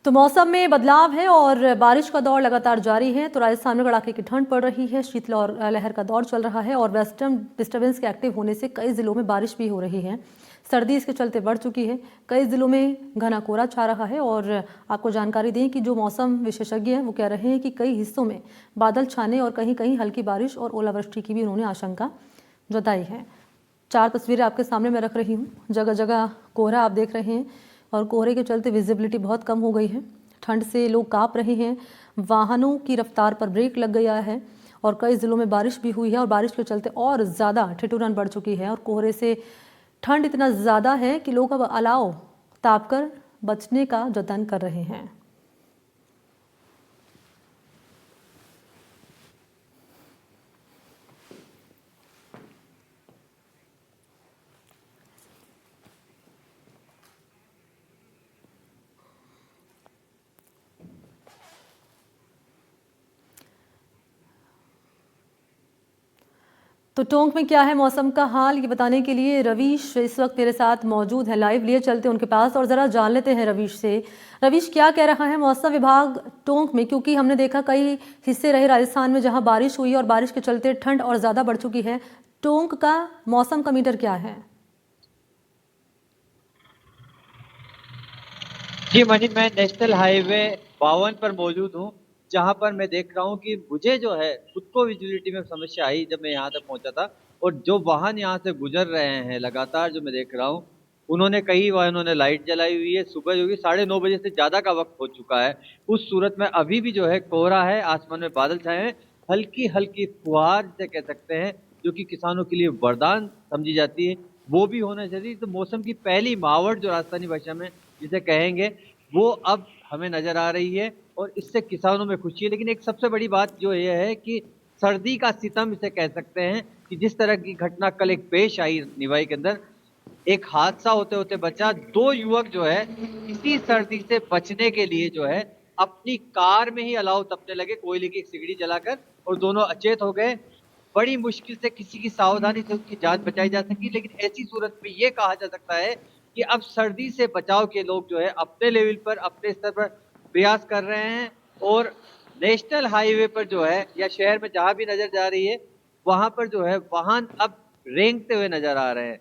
तो मौसम में बदलाव है और बारिश का दौर लगातार जारी है। तो राजस्थान में कड़ाके की ठंड पड़ रही है, शीतलहर का दौर चल रहा है और वेस्टर्न डिस्टर्बेंस के एक्टिव होने से कई जिलों में बारिश भी हो रही है। सर्दी इसके चलते बढ़ चुकी है, कई जिलों में घना कोहरा छा रहा है। और आपको जानकारी दें कि जो मौसम विशेषज्ञ हैं वो कह रहे हैं कि कई हिस्सों में बादल छाने और कहीं कहीं हल्की बारिश और ओलावृष्टि की भी उन्होंने आशंका जताई है। 4 तस्वीरें आपके सामने मैं रख रही हूँ। जगह जगह कोहरा आप देख रहे हैं और कोहरे के चलते विजिबिलिटी बहुत कम हो गई है। ठंड से लोग कांप रहे हैं, वाहनों की रफ्तार पर ब्रेक लग गया है और कई जिलों में बारिश भी हुई है और बारिश के चलते और ज़्यादा ठिठुरन बढ़ चुकी है। और कोहरे से ठंड इतना ज़्यादा है कि लोग अब अलाव तापकर बचने का जतन कर रहे हैं। तो टोंक में क्या है मौसम का हाल, ये बताने के लिए रवीश इस वक्त मेरे साथ मौजूद है। लाइव लिए चलते उनके पास और ज़रा जान लेते हैं रवीश से। रवीश, क्या कह रहा है मौसम विभाग टोंक में, क्योंकि हमने देखा कई हिस्से रहे राजस्थान में जहां बारिश हुई और बारिश के चलते ठंड और ज़्यादा बढ़ चुकी है। टोंक का मौसम का मीटर क्या है? जी मनी, मैं नेशनल हाईवे 52 पर मौजूद हूँ, जहाँ पर मैं देख रहा हूँ कि मुझे जो है खुद को विजिबिलिटी में समस्या आई जब मैं यहाँ तक पहुँचा था। और जो वाहन यहाँ से गुजर रहे हैं लगातार जो मैं देख रहा हूँ, उन्होंने कई वाहनों ने लाइट जलाई हुई है। सुबह जो कि 9:30 बजे से ज़्यादा का वक्त हो चुका है। उस सूरत में अभी भी जो है कोहरा है, आसमान में बादल छाए हैं, हल्की हल्की फुहार जिसे कह सकते हैं, जो कि किसानों के लिए वरदान समझी जाती है, वो भी होना चाहिए। तो मौसम की पहली मावट जो राजस्थानी भाषा में जिसे कहेंगे, वो अब हमें नजर आ रही है और इससे किसानों में खुशी है। लेकिन एक सबसे बड़ी बात जो ये है कि सर्दी का सितम इसे कह सकते हैं, कि जिस तरह की घटना कल एक पेश आई निवाई के अंदर, एक हादसा होते होते बचा। 2 युवक जो है इसी सर्दी से बचने के लिए जो है अपनी कार में ही अलाव तपने लगे कोयले की एक सिगड़ी जलाकर, और दोनों अचेत हो गए। बड़ी मुश्किल से किसी की सावधानी से उनकी जान बचाई जा सकी। लेकिन ऐसी सूरत में ये कहा जा सकता है कि अब सर्दी से बचाव के लोग जो है अपने लेवल पर, अपने स्तर पर प्रयास कर रहे हैं। और नेशनल हाईवे पर जो है या शहर में जहां भी नजर जा रही है, वहां पर जो है वाहन अब रेंगते हुए नजर आ रहे हैं।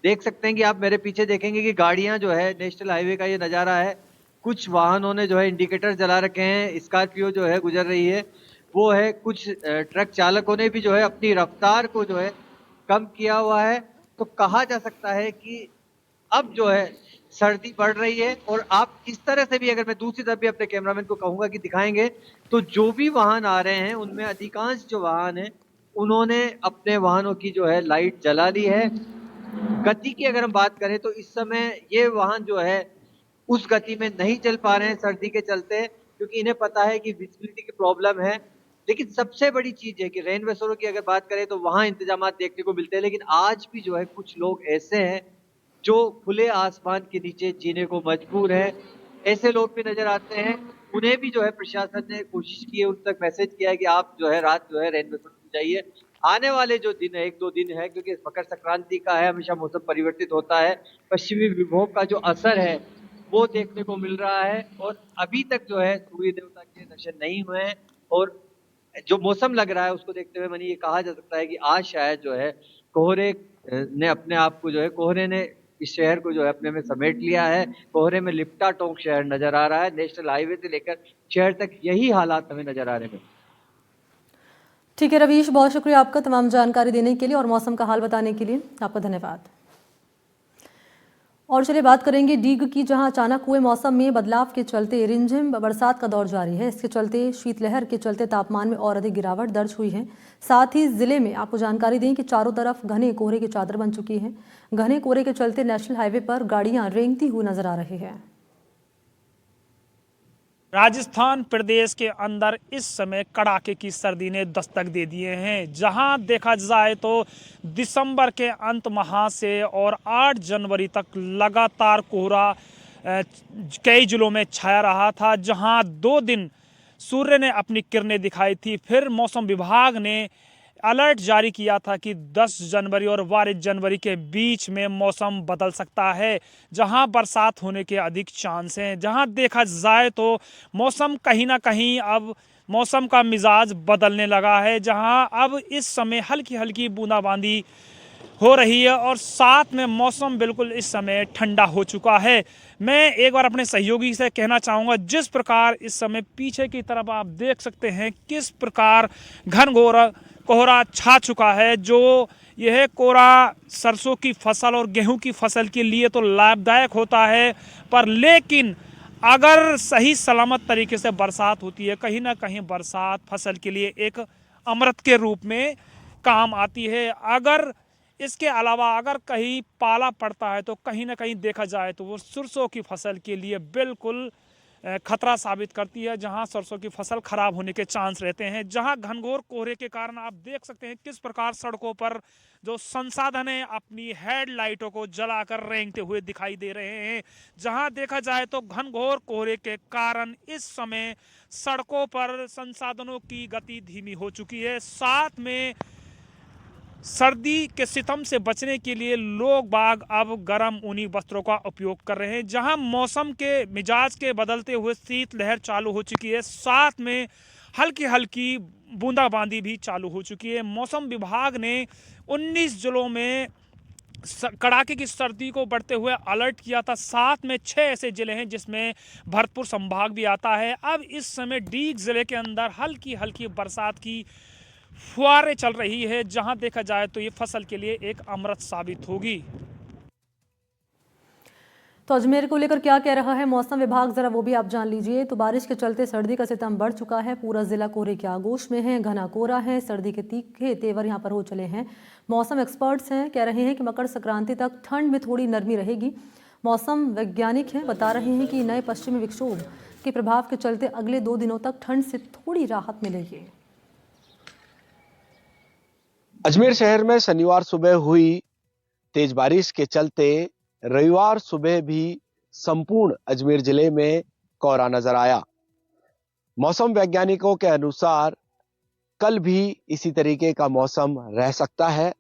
देख सकते हैं कि आप मेरे पीछे देखेंगे कि गाड़ियां जो है, नेशनल हाईवे का ये नज़ारा है। कुछ वाहनों ने जो है इंडिकेटर जला रखे हैं, स्कॉर्पियो जो है गुजर रही है वो है। कुछ ट्रक चालकों ने भी जो है अपनी रफ्तार को जो है कम किया हुआ है। तो कहा जा सकता है कि अब जो है सर्दी बढ़ रही है। और आप इस तरह से भी, अगर मैं दूसरी तरफ भी अपने कैमरामैन को कहूंगा कि दिखाएंगे, तो जो भी वाहन आ रहे हैं उनमें अधिकांश जो वाहन है उन्होंने अपने वाहनों की जो है लाइट जला ली है। गति की अगर हम बात करें तो इस समय ये वाहन जो है उस गति में नहीं चल पा रहे हैं सर्दी के चलते, क्योंकि इन्हें पता है कि विजिबिलिटी की प्रॉब्लम है। लेकिन सबसे बड़ी चीज है कि रेन बसेरों की अगर बात करें तो वहां इंतजाम देखने को मिलते हैं। लेकिन आज भी जो है कुछ लोग ऐसे हैं जो खुले आसमान के नीचे जीने को मजबूर है। ऐसे लोग भी नजर आते हैं। उन्हें भी जो है प्रशासन ने कोशिश की है, उन तक मैसेज किया है कि आप जो है रात जो है रेन बसेरों में जाइए। आने वाले जो दिन है, 1-2 दिन है, क्योंकि मकर संक्रांति का है, हमेशा मौसम परिवर्तित होता है, पश्चिमी विभोग का जो असर है वो देखने को मिल रहा है। और अभी तक जो है सूर्य देवता के दर्शन नहीं हुए हैं। और जो मौसम लग रहा है उसको देखते हुए मैंने ये कहा जा सकता है कि आज शायद जो है कोहरे ने अपने आप को जो है, कोहरे ने इस शहर को जो है अपने में समेट लिया है। कोहरे में लिपटा टोंक शहर नजर आ रहा है। नेशनल हाईवे से लेकर शहर तक यही हालात हमें नजर आ रहे हैं। ठीक है रवीश, बहुत शुक्रिया आपका तमाम जानकारी देने के लिए और मौसम का हाल बताने के लिए आपका धन्यवाद। और चलिए बात करेंगे डीग की, जहां अचानक हुए मौसम में बदलाव के चलते रिमझिम बरसात का दौर जारी है। इसके चलते शीतलहर के चलते तापमान में और अधिक गिरावट दर्ज हुई है। साथ ही जिले में आपको जानकारी दें कि चारों तरफ घने कोहरे की चादर बन चुकी है। घने कोहरे के चलते नेशनल हाईवे पर गाड़ियां रेंगती हुई नजर आ रही है। राजस्थान प्रदेश के अंदर इस समय कड़ाके की सर्दी ने दस्तक दे दिए हैं। जहां देखा जाए तो दिसंबर के अंत माह से और 8 जनवरी तक लगातार कोहरा कई जिलों में छाया रहा था। जहां 2 दिन सूर्य ने अपनी किरणें दिखाई थी, फिर मौसम विभाग ने अलर्ट जारी किया था कि 10 जनवरी और 12 जनवरी के बीच में मौसम बदल सकता है, जहां बरसात होने के अधिक चांस हैं। जहां देखा जाए तो मौसम कहीं ना कहीं अब मौसम का मिजाज बदलने लगा है, जहां अब इस समय हल्की हल्की बूंदाबांदी हो रही है और साथ में मौसम बिल्कुल इस समय ठंडा हो चुका है। मैं एक बार अपने सहयोगी से कहना चाहूँगा, जिस प्रकार इस समय पीछे की तरफ आप देख सकते हैं किस प्रकार घनघोर कोहरा छा चुका है, जो यह कोहरा सरसों की फसल और गेहूं की फसल के लिए तो लाभदायक होता है, पर लेकिन अगर सही सलामत तरीके से बरसात होती है, कहीं ना कहीं बरसात फसल के लिए एक अमृत के रूप में काम आती है। अगर इसके अलावा अगर कहीं पाला पड़ता है तो कहीं ना कहीं देखा जाए तो वो सरसों की फसल के लिए बिल्कुल खतरा साबित करती है, जहां सरसों की फसल खराब होने के चांस रहते हैं। जहां घनघोर कोहरे के कारण आप देख सकते हैं किस प्रकार सड़कों पर जो संसाधन है अपनी हेडलाइटों को जलाकर रेंगते हुए दिखाई दे रहे हैं। जहां देखा जाए तो घनघोर कोहरे के कारण इस समय सड़कों पर संसाधनों की गति धीमी हो चुकी है। साथ में सर्दी के सितम से बचने के लिए लोग बाग अब गर्म ऊनी वस्त्रों का उपयोग कर रहे हैं। जहां मौसम के मिजाज के बदलते हुए शीत लहर चालू हो चुकी है, साथ में हल्की हल्की बूंदाबांदी भी चालू हो चुकी है। मौसम विभाग ने 19 जिलों में कड़ाके की सर्दी को बढ़ते हुए अलर्ट किया था। साथ में 6 ऐसे जिले हैं जिसमें भरतपुर संभाग भी आता है। अब इस समय डीग जिले के अंदर हल्की हल्की बरसात की फुहारें चल रही है, जहां देखा जाए तो ये फसल के लिए एक अमृत साबित होगी। तो अजमेर को लेकर क्या कह रहा है मौसम विभाग, जरा वो भी आप जान लीजिए। तो बारिश के चलते सर्दी का सितम बढ़ चुका है, पूरा जिला कोहरे के आगोश में है, घना कोहरा है, सर्दी के तीखे तेवर यहाँ पर हो चले हैं। मौसम एक्सपर्ट्स हैं कह रहे हैं कि मकर संक्रांति तक ठंड में थोड़ी नरमी रहेगी। मौसम वैज्ञानिक हैं बता रहे हैं कि नए पश्चिमी विक्षोभ के प्रभाव के चलते अगले 2 दिनों तक ठंड से थोड़ी राहत मिलेगी। अजमेर शहर में शनिवार सुबह हुई तेज बारिश के चलते रविवार सुबह भी संपूर्ण अजमेर जिले में कोहरा नजर आया। मौसम वैज्ञानिकों के अनुसार कल भी इसी तरीके का मौसम रह सकता है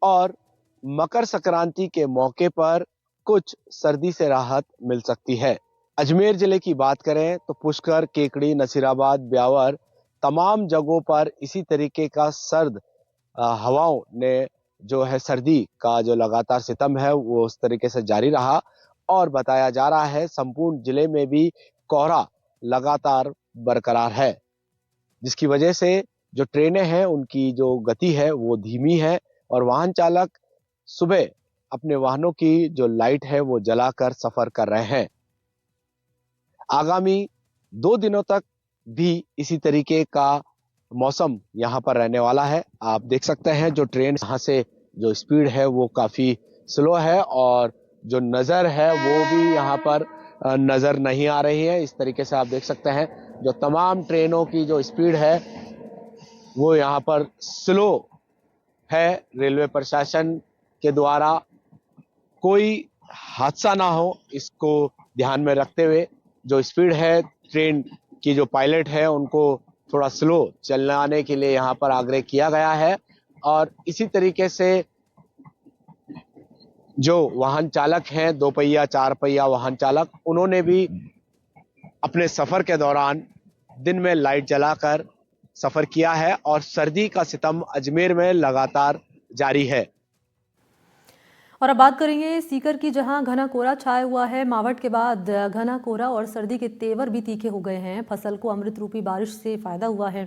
और मकर संक्रांति के मौके पर कुछ सर्दी से राहत मिल सकती है। अजमेर जिले की बात करें तो पुष्कर, केकड़ी, नसीराबाद, ब्यावर तमाम जगहों पर इसी तरीके का सर्द हवाओं ने जो है सर्दी का जो लगातार सितम है वो उस तरीके से जारी रहा और बताया जा रहा है संपूर्ण जिले में भी कोहरा लगातार बरकरार है, जिसकी वजह से जो ट्रेनें हैं उनकी जो गति है वो धीमी है और वाहन चालक सुबह अपने वाहनों की जो लाइट है वो जलाकर सफर कर रहे हैं। आगामी 2 दिनों तक भी इसी तरीके का मौसम यहाँ पर रहने वाला है। आप देख सकते हैं जो ट्रेन यहाँ से जो स्पीड है वो काफी स्लो है और जो नजर है वो भी यहाँ पर नजर नहीं आ रही है। इस तरीके से आप देख सकते हैं जो तमाम ट्रेनों की जो स्पीड है वो यहाँ पर स्लो है। रेलवे प्रशासन के द्वारा कोई हादसा ना हो इसको ध्यान में रखते हुए जो स्पीड है ट्रेन की जो पायलट है उनको थोड़ा स्लो चलाने के लिए यहाँ पर आग्रह किया गया है और इसी तरीके से जो वाहन चालक हैं 2 पहिया 4 पहिया वाहन चालक, उन्होंने भी अपने सफर के दौरान दिन में लाइट जलाकर सफर किया है और सर्दी का सितम अजमेर में लगातार जारी है। और अब बात करेंगे सीकर की, जहां घना कोहरा छाया हुआ है। मावठ के बाद घना कोहरा और सर्दी के तेवर भी तीखे हो गए हैं। फसल को अमृत रूपी बारिश से फायदा हुआ है।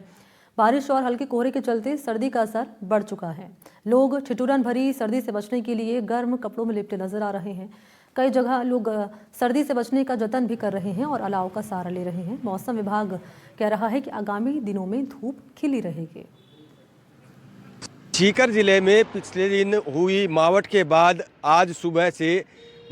बारिश और हल्के कोहरे के चलते सर्दी का असर बढ़ चुका है। लोग ठिठुरन भरी सर्दी से बचने के लिए गर्म कपड़ों में लिपटे नजर आ रहे हैं। कई जगह लोग सर्दी से बचने का जतन भी कर रहे हैं और अलाव का सहारा ले रहे हैं। मौसम विभाग कह रहा है कि आगामी दिनों में धूप खिली रहेगी। सीकर जिले में पिछले दिन हुई मावठ के बाद आज सुबह से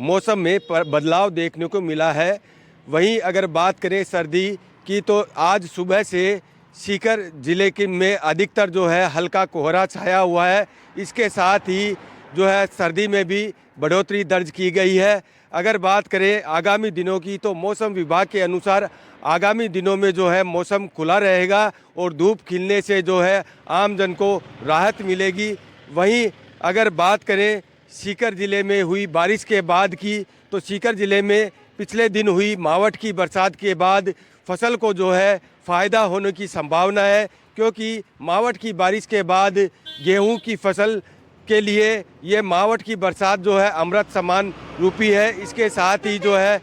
मौसम में बदलाव देखने को मिला है। वहीं अगर बात करें सर्दी की तो आज सुबह से सीकर जिले के में अधिकतर जो है हल्का कोहरा छाया हुआ है। इसके साथ ही जो है सर्दी में भी बढ़ोतरी दर्ज की गई है। अगर बात करें आगामी दिनों की तो मौसम विभाग के अनुसार आगामी दिनों में जो है मौसम खुला रहेगा और धूप खिलने से जो है आम जन को राहत मिलेगी। वहीं अगर बात करें सीकर ज़िले में हुई बारिश के बाद की तो सीकर ज़िले में पिछले दिन हुई मावठ की बरसात के बाद फसल को जो है फ़ायदा होने की संभावना है, क्योंकि मावठ की बारिश के बाद गेहूं की फसल के लिए ये मावठ की बरसात जो है अमृत समान रूपी है। इसके साथ ही जो है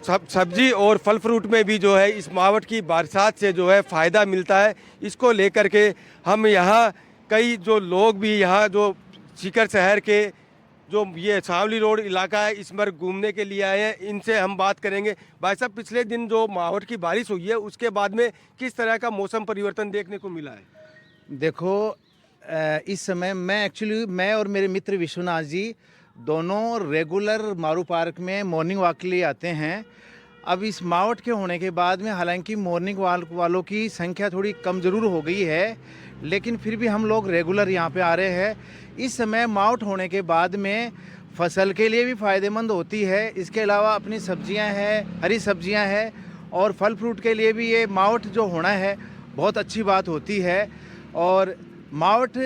सब्जी और फल फ्रूट में भी जो है इस मावठ की बरसात से जो है फ़ायदा मिलता है। इसको लेकर के हम यहाँ कई जो लोग भी यहाँ जो सीकर शहर के जो ये सांवली रोड इलाका है इस पर घूमने के लिए आए हैं, इनसे हम बात करेंगे। भाई साहब, पिछले दिन जो मावठ की बारिश हुई है उसके बाद में किस तरह का मौसम परिवर्तन देखने को मिला है? देखो, इस समय मैं और मेरे मित्र विश्वनाथ जी दोनों रेगुलर मारू पार्क में मॉर्निंग वॉक के लिए आते हैं। अब इस मावठ के होने के बाद में हालांकि मॉर्निंग वॉक वालों की संख्या थोड़ी कम ज़रूर हो गई है, लेकिन फिर भी हम लोग रेगुलर यहाँ पे आ रहे हैं। इस समय मावठ होने के बाद में फसल के लिए भी फ़ायदेमंद होती है। इसके अलावा अपनी सब्जियाँ हैं, हरी सब्जियाँ हैं, और फल फ्रूट के लिए भी ये मावठ जो होना है बहुत अच्छी बात होती है। और मावठ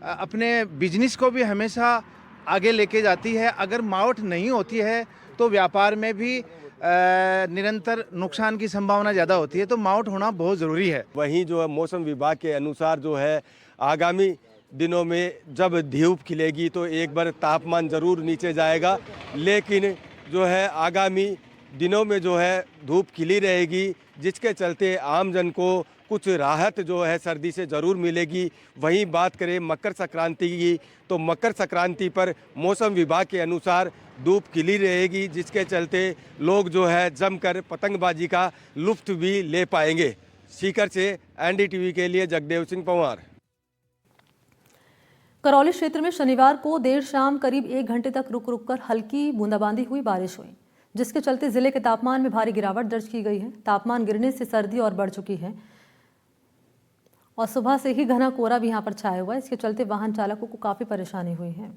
अपने बिजनेस को भी हमेशा आगे लेके जाती है। अगर मावठ नहीं होती है तो व्यापार में भी निरंतर नुकसान की संभावना ज़्यादा होती है, तो मावठ होना बहुत ज़रूरी है। वहीं जो है मौसम विभाग के अनुसार जो है आगामी दिनों में जब धूप खिलेगी तो एक बार तापमान ज़रूर नीचे जाएगा, लेकिन जो है आगामी दिनों में जो है धूप खिली रहेगी, जिसके चलते आम जन को कुछ राहत जो है सर्दी से ज़रूर मिलेगी। वहीं बात करें मकर संक्रांति की तो मकर संक्रांति पर मौसम विभाग के अनुसार धूप खिली रहेगी, जिसके चलते लोग जो है जमकर पतंगबाजी का लुत्फ भी ले पाएंगे। सीकर से एनडीटीवी के लिए जगदेव सिंह पंवार। करौली क्षेत्र में शनिवार को देर शाम करीब 1 घंटे तक रुक रुक कर हल्की बूंदाबांदी हुई बारिश हुई, जिसके चलते जिले के तापमान में भारी गिरावट दर्ज की गई है। तापमान गिरने से सर्दी और बढ़ चुकी है और सुबह से ही घना कोहरा भी यहां पर छाया हुआ है। इसके चलते वाहन चालकों को काफी परेशानी हुई है।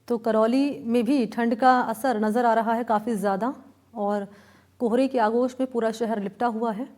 तो करौली में भी ठंड का असर नज़र आ रहा है काफ़ी ज़्यादा, और कोहरे की आगोश में पूरा शहर लिपटा हुआ है।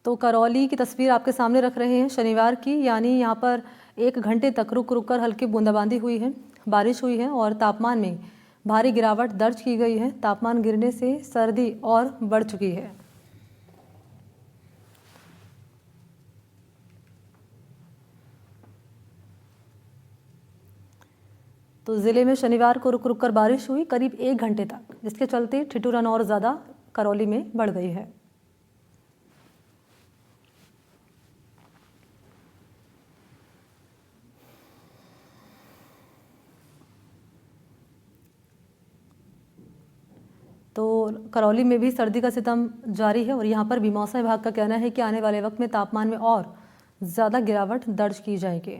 तो करौली की तस्वीर आपके सामने रख रहे हैं शनिवार की, यानी यहाँ पर 1 घंटे तक रुक रुक कर हल्की बूंदाबांदी हुई है, बारिश हुई है और तापमान में भारी गिरावट दर्ज की गई है। तापमान गिरने से सर्दी और बढ़ चुकी है। तो ज़िले में शनिवार को रुक रुक कर बारिश हुई करीब 1 घंटे तक, जिसके चलते ठिठुरन और ज़्यादा करौली में बढ़ गई है। तो करौली में भी सर्दी का सितम जारी है और यहाँ पर भी मौसम विभाग का कहना है कि आने वाले वक्त में तापमान में और ज़्यादा गिरावट दर्ज की जाएगी।